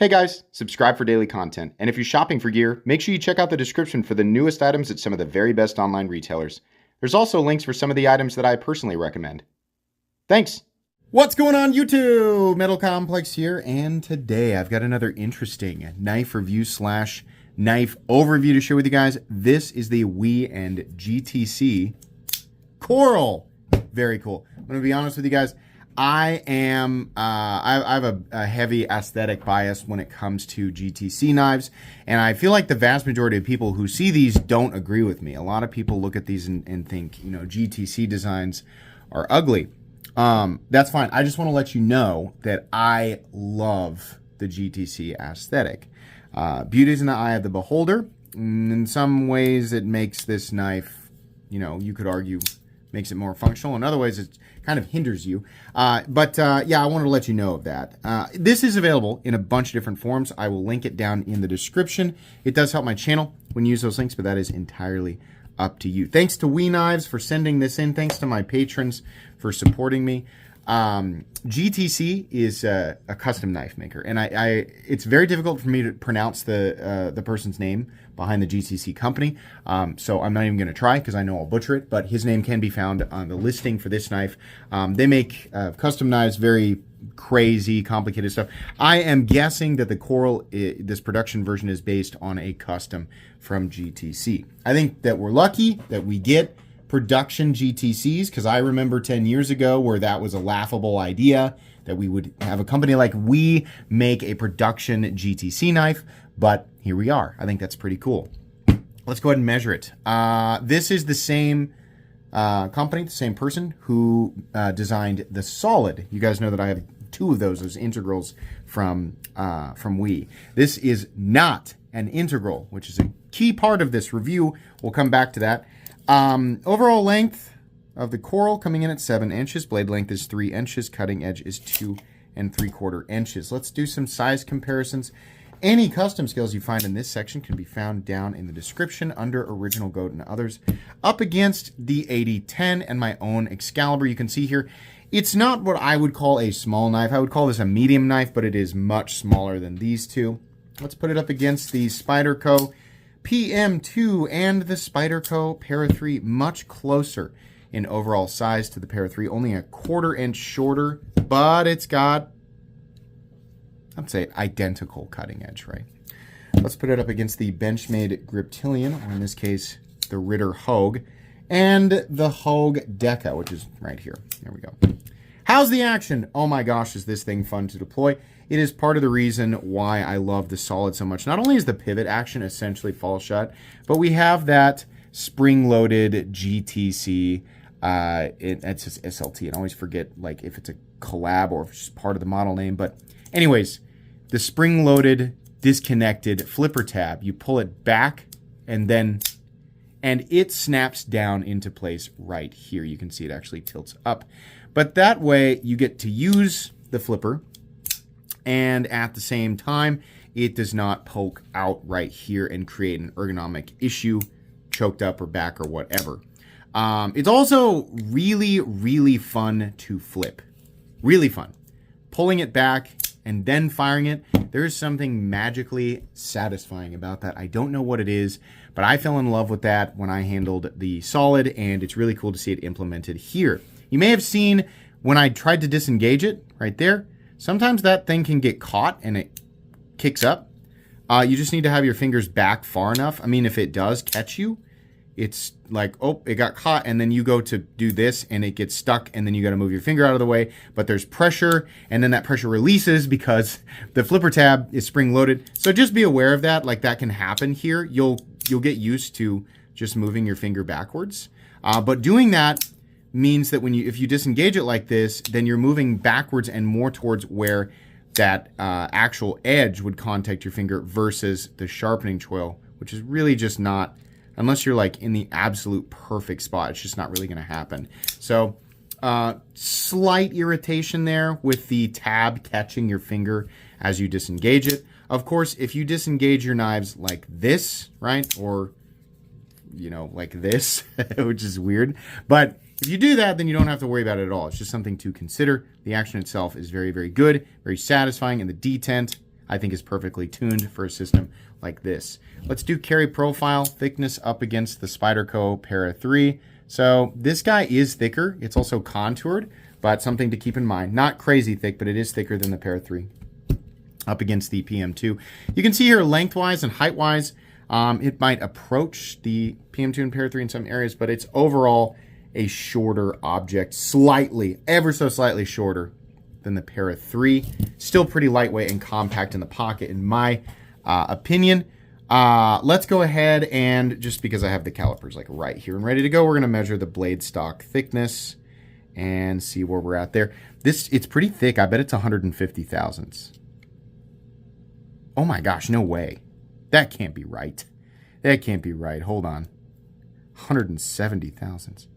Hey guys, subscribe for daily content. And if you're shopping for gear, make sure you check out the description for the newest items at some of the very best online retailers. There's also links for some of the items that I personally recommend. Thanks! What's going on YouTube? Metal Complex here, and today I've got another interesting knife review slash knife overview to share with you guys. This is the WE and GTC Coral. Very cool. I'm going to be honest with you guys. I have a heavy aesthetic bias when it comes to GTC knives, and I feel like the vast majority of people who see these don't agree with me. A lot of people look at these and think, you know, GTC designs are ugly. That's fine. I just want to let you know that I love the GTC aesthetic. Beauty is in the eye of the beholder. In some ways, it makes this knife, you know, you could argue, makes it more functional. In other ways, it kind of hinders you. Yeah, I wanted to let you know of that. This is available in a bunch of different forms. I will link it down in the description. It does help my channel when you use those links, but that is entirely up to you. Thanks to WE Knives for sending this in. Thanks to my patrons for supporting me. GTC is a custom knife maker, and it's very difficult for me to pronounce the person's name behind the GTC company, so I'm not even going to try because I know I'll butcher it, but his name can be found on the listing for this knife. They make custom knives, very crazy, complicated stuff. I am guessing that the Coral, this production version, is based on a custom from GTC. I think that we're lucky that we get production GTCs, because I remember 10 years ago where that was a laughable idea that we would have a company like WE make a production GTC knife, but here we are. I think that's pretty cool. Let's go ahead and measure it. This is the same company, the same person who designed the Solid. You guys know that I have two of those integrals from WE. This is not an integral, which is a key part of this review. We'll come back to that. Overall length of the Coral coming in at 7 inches. Blade length is 3 inches. Cutting edge is 2 3/4 inches. Let's do some size comparisons. Any custom scales you find in this section can be found down in the description under Original Goat and others. Up against the 8010 and my own Excalibur, you can see here, it's not what I would call a small knife. I would call this a medium knife, but it is much smaller than these two. Let's put it up against the Spyderco PM2 and the Spyderco Para 3, much closer in overall size to the Para 3, only a 1/4 inch shorter, but it's got, I'd say, identical cutting edge, right? Let's put it up against the Benchmade Griptilian, or in this case, the Ritter Hogue, and the Hogue Deca, which is right here. There we go. How's the action? Oh my gosh, is this thing fun to deploy? It is part of the reason why I love the Solid so much. Not only is the pivot action essentially fall shut, but we have that spring-loaded GTC. It's just SLT. And I always forget like if it's a collab or if it's just part of the model name. But anyways, the spring-loaded, disconnected flipper tab. You pull it back and it snaps down into place right here. You can see it actually tilts up. But that way you get to use the flipper, and at the same time, it does not poke out right here and create an ergonomic issue, choked up or back or whatever. It's also really, really fun to flip. Really fun. Pulling it back and then firing it, there is something magically satisfying about that. I don't know what it is, but I fell in love with that when I handled the Solid, and it's really cool to see it implemented here. You may have seen when I tried to disengage it right there, sometimes that thing can get caught and it kicks up. You just need to have your fingers back far enough. I mean, if it does catch you, it's like, oh, it got caught, and then you go to do this and it gets stuck, and then you got to move your finger out of the way, but there's pressure, and then that pressure releases because the flipper tab is spring loaded. So just be aware of that. Like, that can happen here. You'll get used to just moving your finger backwards. But doing that means that if you disengage it like this, then you're moving backwards and more towards where that actual edge would contact your finger versus the sharpening choil, which is really just not, unless you're like in the absolute perfect spot, it's just not really going to happen. So slight irritation there with the tab catching your finger as you disengage it. Of course, if you disengage your knives like this, right, or you know, like this, which is weird, but if you do that, then you don't have to worry about it at all. It's just something to consider. The action itself is very, very good, very satisfying, and the detent, I think is perfectly tuned for a system like this. Let's do carry profile thickness up against the Spyderco Para 3. So this guy is thicker. It's also contoured, but something to keep in mind. Not crazy thick, but it is thicker than the Para 3 up against the PM2. You can see here lengthwise and heightwise, it might approach the PM2 and Para 3 in some areas, but it's overall a shorter object, slightly, ever so slightly shorter than the Para 3. Still pretty lightweight and compact in the pocket, in my opinion. Let's go ahead and, just because I have the calipers like right here and ready to go, we're going to measure the blade stock thickness and see where we're at there. It's pretty thick. I bet it's 150 thousandths. Oh my gosh, no way. That can't be right. That can't be right. Hold on. 170 thousandths.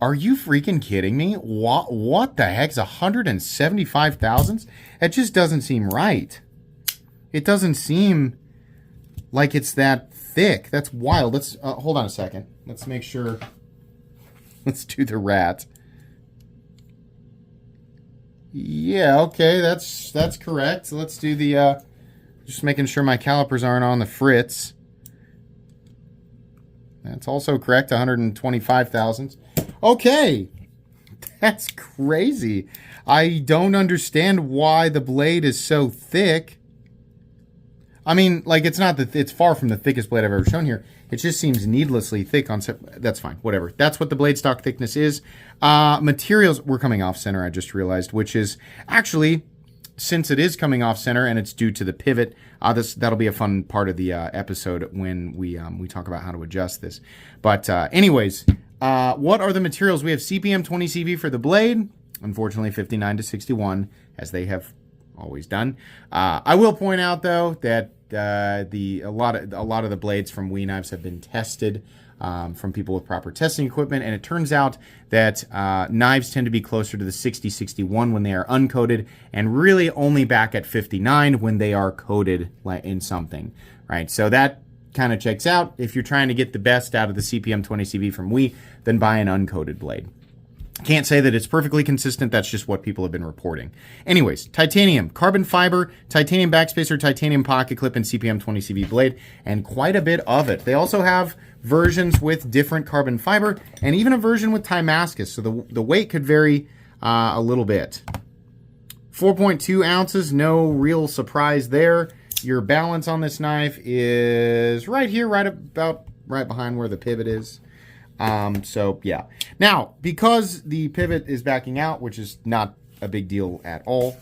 Are you freaking kidding me? What the heck's 175 thousandths? That just doesn't seem right. It doesn't seem like it's that thick. That's wild. Let's hold on a second. Let's make sure. Let's do the rat. Yeah, okay, that's correct. So let's do the just making sure my calipers aren't on the fritz. That's also correct, 125 thousandths. Okay, that's crazy. I don't understand why the blade is so thick. I mean, like, it's not that it's far from the thickest blade I've ever shown here. It just seems needlessly thick on. That's fine, whatever. That's what the blade stock thickness is. Materials, we're coming off center, I just realized, which is actually, since it is coming off center and it's due to the pivot, that'll be a fun part of the episode when we talk about how to adjust this. But anyways, what are the materials? We have CPM 20CV for the blade. Unfortunately, 59 to 61, as they have always done. I will point out though that a lot of the blades from WE Knives have been tested from people with proper testing equipment, and it turns out that knives tend to be closer to the 60-61 when they are uncoated, and really only back at 59 when they are coated in something, right? So that kind of checks out. If you're trying to get the best out of the CPM 20CV from WE, then buy an uncoated blade. Can't say that it's perfectly consistent. That's just what people have been reporting. Anyways, titanium, carbon fiber, titanium backspacer, titanium pocket clip, and CPM 20CV blade, and quite a bit of it. They also have versions with different carbon fiber, and even a version with Timascus, so the weight could vary a little bit. 4.2 ounces, no real surprise there. Your balance on this knife is right here, right behind where the pivot is. So yeah. Now, because the pivot is backing out, which is not a big deal at all,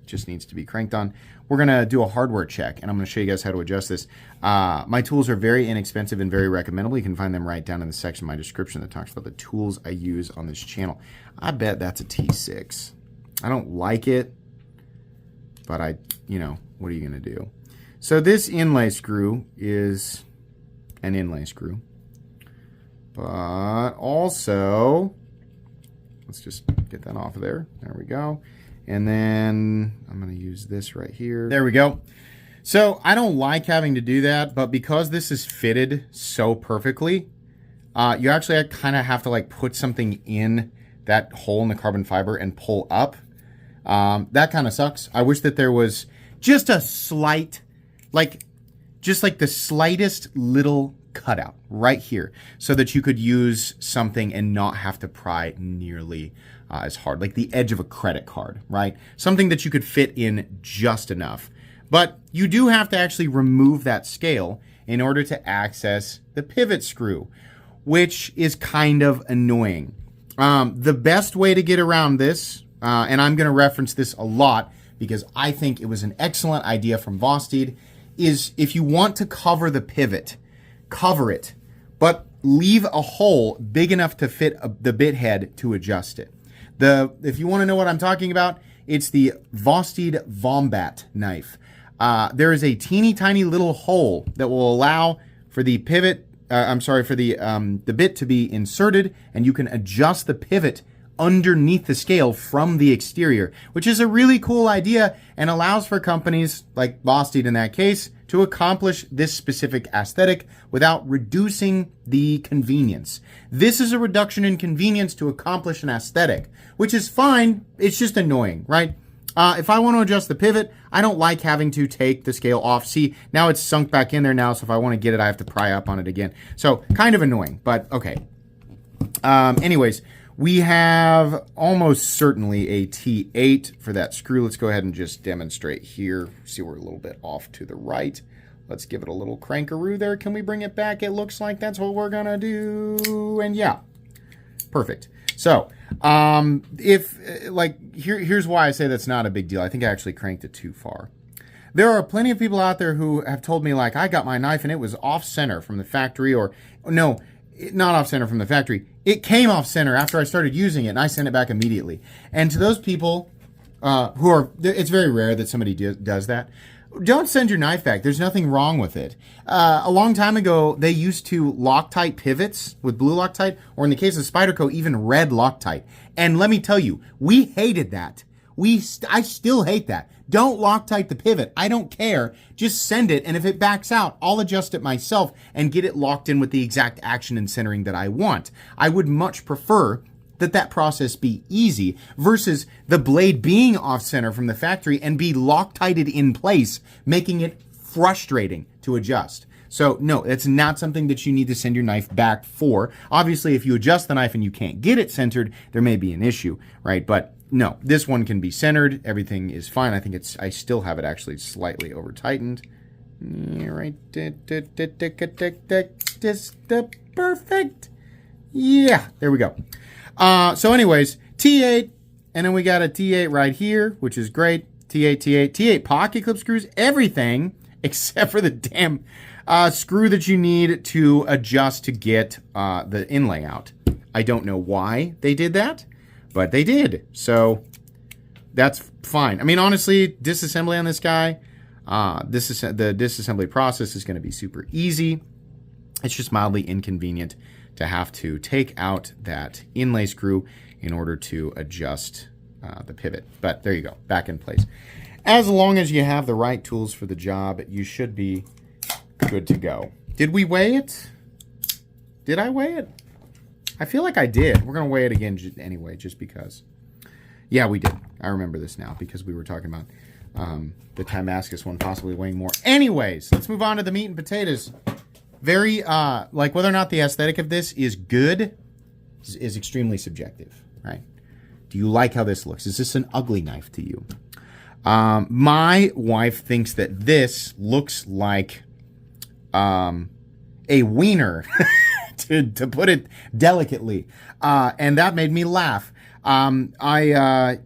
just needs to be cranked on, we're going to do a hardware check, and I'm going to show you guys how to adjust this. My tools are very inexpensive and very recommendable. You can find them right down in the section of my description that talks about the tools I use on this channel. I bet that's a T6. I don't like it, but what are you going to do? So this inlay screw is an inlay screw. But also, let's just get that off of there. There we go. And then I'm going to use this right here. There we go. So I don't like having to do that, but because this is fitted so perfectly, you actually kind of have to like put something in that hole in the carbon fiber and pull up. That kind of sucks. I wish that there was just a slight, just like the slightest little cutout right here so that you could use something and not have to pry nearly as hard, like the edge of a credit card, right? Something that you could fit in just enough. But you do have to actually remove that scale in order to access the pivot screw, which is kind of annoying. The best way to get around this, and I'm going to reference this a lot because I think it was an excellent idea from Vostede, is if you want to cover the pivot, cover it, but leave a hole big enough to fit the bit head to adjust it. If you want to know what I'm talking about, it's the Vostede Vombat knife. There is a teeny tiny little hole that will allow for the pivot, the bit to be inserted, and you can adjust the pivot underneath the scale from the exterior, which is a really cool idea and allows for companies like Vostede in that case to accomplish this specific aesthetic without reducing the convenience. This is a reduction in convenience to accomplish an aesthetic, which is fine. It's just annoying, right? If I want to adjust the pivot, I don't like having to take the scale off. See, now it's sunk back in there now, so if I want to get it, I have to pry up on it again. So kind of annoying, but okay. Anyways, we have almost certainly a T8 for that screw. Let's go ahead and just demonstrate here. See, we're a little bit off to the right. Let's give it a little crankaroo there. Can we bring it back? It looks like that's what we're going to do. And yeah, perfect. So, here's why I say that's not a big deal. I think I actually cranked it too far. There are plenty of people out there who have told me, like, I got my knife and it was off center from the factory, or no, not off center from the factory. It came off center after I started using it and I sent it back immediately. And to those people it's very rare that somebody does that. Don't send your knife back. There's nothing wrong with it. A long time ago, they used to Loctite pivots with blue Loctite, or in the case of Spyderco, even red Loctite. And let me tell you, we hated that. I still hate that. Don't Loctite the pivot. I don't care. Just send it, and if it backs out, I'll adjust it myself and get it locked in with the exact action and centering that I want. I would much prefer that process be easy versus the blade being off center from the factory and be Loctited in place, making it frustrating to adjust. So no, it's not something that you need to send your knife back for. Obviously, if you adjust the knife and you can't get it centered, there may be an issue, right? But no, this one can be centered. Everything is fine. I think I still have it actually slightly over tightened. Right, perfect. Yeah, there we go. So anyways, T8, and then we got a T8 right here, which is great. T8 pocket clip screws, everything except for the damn screw that you need to adjust to get the inlay out. I don't know why they did that, but they did. So that's fine. I mean, honestly, disassembly on this guy, the disassembly process is going to be super easy. It's just mildly inconvenient to have to take out that inlay screw in order to adjust the pivot. But there you go, back in place. As long as you have the right tools for the job, you should be good to go. Did we weigh it? Did I weigh it? I feel like I did. We're going to weigh it again anyway, just because. Yeah, we did. I remember this now because we were talking about the Damascus one possibly weighing more. Anyways, let's move on to the meat and potatoes. Very, like, whether or not the aesthetic of this is good is extremely subjective, right? Do you like how this looks? Is this an ugly knife to you? My wife thinks that this looks like a wiener, to put it delicately. And that made me laugh. I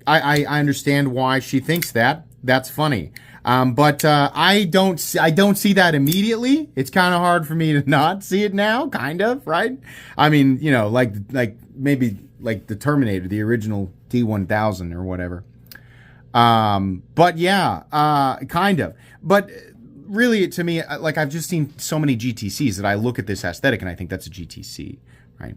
understand why she thinks that. That's funny. But I don't see that immediately. It's kind of hard for me to not see it now, kind of, right? I mean, like maybe like the Terminator, the original T-1000 or whatever. But yeah, kind of. But really, to me, like, I've just seen so many GTCs that I look at this aesthetic and I think that's a GTC, right?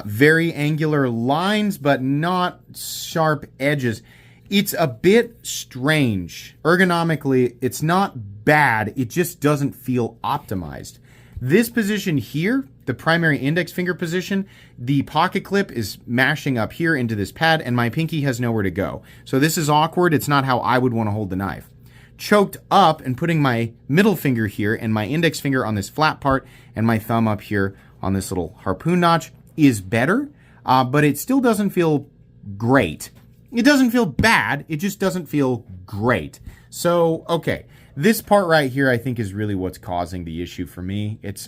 Very angular lines, but not sharp edges. It's a bit strange. Ergonomically, it's not bad. It just doesn't feel optimized. This position here, the primary index finger position, the pocket clip is mashing up here into this pad, and my pinky has nowhere to go. So this is awkward. It's not how I would want to hold the knife. Choked up and putting my middle finger here and my index finger on this flat part and my thumb up here on this little harpoon notch is better, but it still doesn't feel great. It doesn't feel bad, it just doesn't feel great. So, okay, this part right here I think is really what's causing the issue for me. It's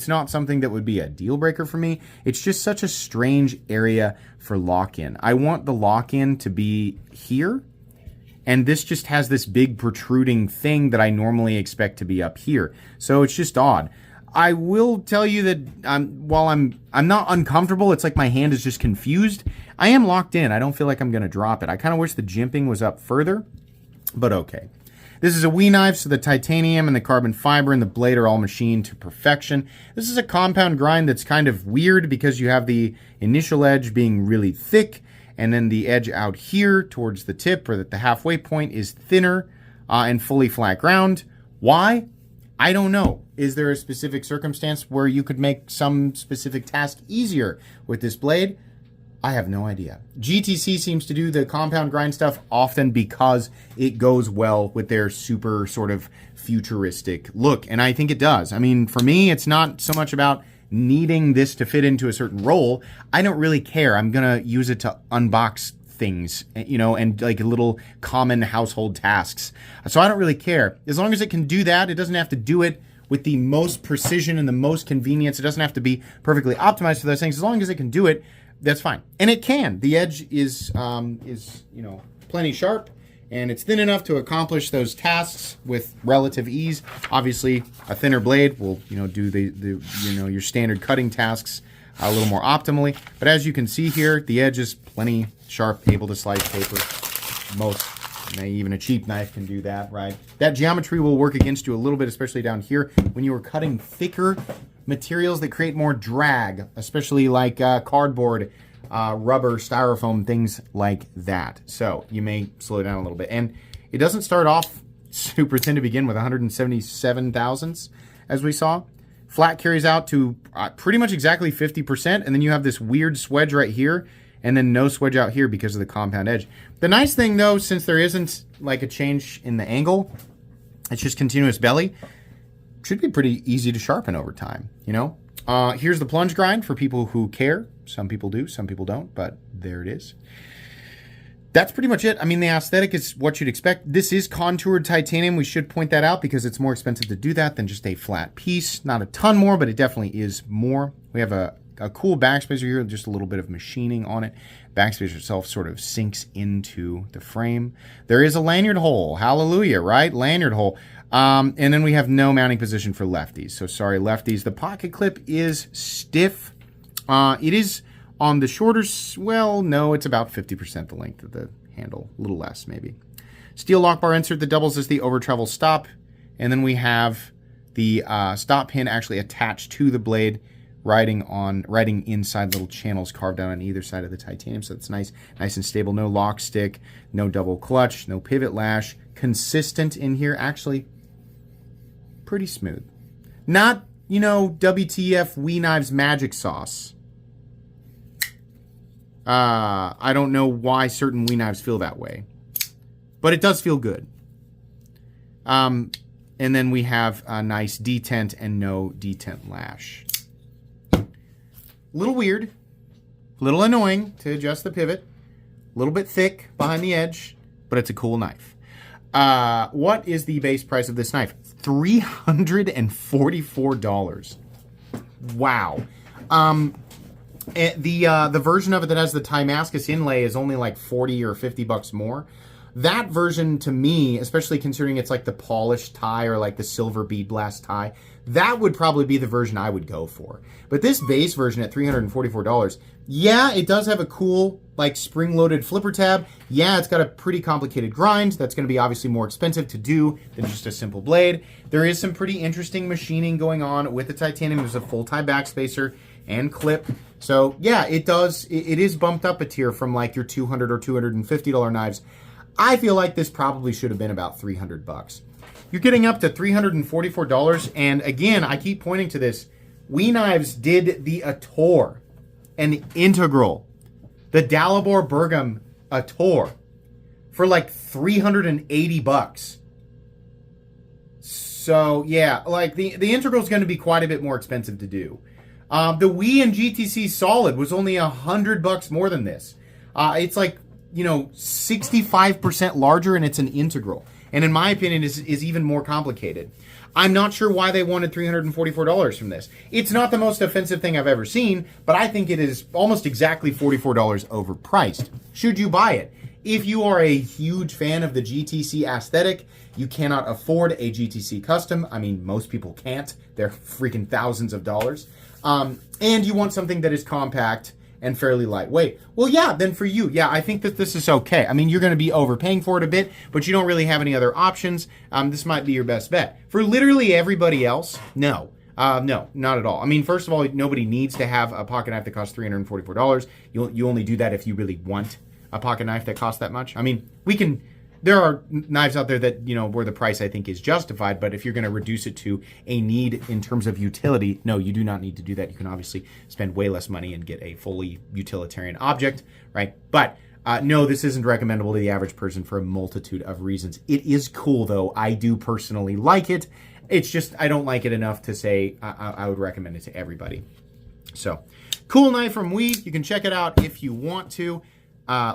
not something that would be a deal breaker for me. It's just such a strange area for lock-in. I want the lock-in to be here, and this just has this big protruding thing that I normally expect to be up here. So it's just odd. I will tell you that while I'm not uncomfortable, it's like my hand is just confused. I am locked in. I don't feel like I'm going to drop it. I kind of wish the jimping was up further, but okay. This is a WE knife, so the titanium and the carbon fiber and the blade are all machined to perfection. This is a compound grind that's kind of weird because you have the initial edge being really thick, and then the edge out here towards the tip, or that the halfway point, is thinner and fully flat ground. Why? I don't know. Is there a specific circumstance where you could make some specific task easier with this blade? I have no idea. GTC seems to do the compound grind stuff often because it goes well with their super sort of futuristic look. And I think it does. I mean, for me, it's not so much about needing this to fit into a certain role. I don't really care. I'm going to use it to unbox things, you know, and like little common household tasks. So I don't really care. As long as it can do that, it doesn't have to do it with the most precision and the most convenience. It doesn't have to be perfectly optimized for those things. As long as it can do it, that's fine. And it can. The edge is you know, plenty sharp, and it's thin enough to accomplish those tasks with relative ease. Obviously, a thinner blade will, you know, do the you know, your standard cutting tasks a little more optimally. But as you can see here, the edge is plenty sharp, able to slice paper. Even a cheap knife can do that, right? That geometry will work against you a little bit, especially down here when you are cutting thicker materials that create more drag, especially like cardboard, rubber, styrofoam, things like that. So you may slow down a little bit. And it doesn't start off super thin to begin with, 177 thousandths, as we saw. Flat carries out to pretty much exactly 50%, and then you have this weird swedge right here, and then no swedge out here because of the compound edge. The nice thing, though, since there isn't like a change in the angle, it's just continuous belly, should be pretty easy to sharpen over time, you know? Here's the plunge grind for people who care. Some people do, some people don't, but there it is. That's pretty much it. I mean, the aesthetic is what you'd expect. This is contoured titanium. We should point that out because it's more expensive to do that than just a flat piece. Not a ton more, but it definitely is more. We have a cool backspacer here, just a little bit of machining on it. Backspacer itself sort of sinks into the frame. There is a lanyard hole. Hallelujah, right? Lanyard hole. And then we have no mounting position for lefties. So sorry, lefties. The pocket clip is stiff. It is on the shorter, well, no, it's about 50% the length of the handle. A little less, maybe. Steel lock bar insert that doubles as the over travel stop. And then we have the stop pin actually attached to the blade, riding inside little channels carved out on either side of the titanium. So it's nice and stable. No lock stick, no double clutch, no pivot lash. Consistent in here, actually pretty smooth. Not, you know, WTF Wee Knives magic sauce. I don't know why certain Wee Knives feel that way, but it does feel good. And then we have a nice detent and no detent lash. A little weird, a little annoying to adjust the pivot, a little bit thick behind the edge, but it's a cool knife. What is the base price of this knife? $344. Wow. The version of it that has the Timascus inlay is only like 40 or 50 bucks more. That version, to me, especially considering it's like the polished tie or like the silver bead blast tie, that would probably be the version I would go for. But this base version at $344, yeah, it does have a cool like spring-loaded flipper tab. Yeah, it's got a pretty complicated grind. That's going to be obviously more expensive to do than just a simple blade. There is some pretty interesting machining going on with the titanium. There's a full-tie backspacer and clip. So yeah, it is bumped up a tier from like your $200 or $250 knives. I feel like this probably should have been about 300 bucks. You're getting up to $344, and again, I keep pointing to this. Wee Knives did the Ator, an integral, the Dalibor Bergam Ator, for like 380 bucks. So yeah, like the integral is going to be quite a bit more expensive to do. The Wii and GTC Solid was only 100 bucks more than this. It's like, you know, 65% larger, and it's an integral. And in my opinion, is even more complicated. I'm not sure why they wanted $344 from this. It's not the most offensive thing I've ever seen, but I think it is almost exactly $44 overpriced. Should you buy it? If you are a huge fan of the GTC aesthetic, you cannot afford a GTC custom. I mean, most people can't. They're freaking thousands of dollars. And you want something that is compact and fairly lightweight. Well, yeah, then for you, yeah, I think that this is okay. I mean, you're going to be overpaying for it a bit, but you don't really have any other options. This might be your best bet. For literally everybody else, no. No, not at all. I mean, first of all, nobody needs to have a pocket knife that costs $344. You only do that if you really want a pocket knife that costs that much. I mean, we can there are knives out there that, where the price I think is justified, but if you're going to reduce it to a need in terms of utility, no, you do not need to do that. You can obviously spend way less money and get a fully utilitarian object, right? But no, this isn't recommendable to the average person for a multitude of reasons. It is cool, though. I do personally like it. It's just I don't like it enough to say I would recommend it to everybody. So, cool knife from Wee. You can check it out if you want to.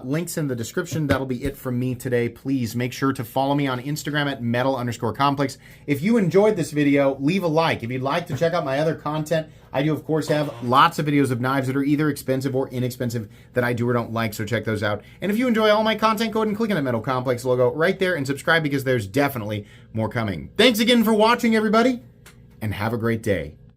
Links in the description. That'll be it from me today. Please make sure to follow me on Instagram at metal_complex. If you enjoyed this video, leave a like. If you'd like to check out my other content, I do, of course, have lots of videos of knives that are either expensive or inexpensive that I do or don't like, so check those out. And if you enjoy all my content, go ahead and click on the Metal Complex logo right there and subscribe because there's definitely more coming. Thanks again for watching, everybody, and have a great day.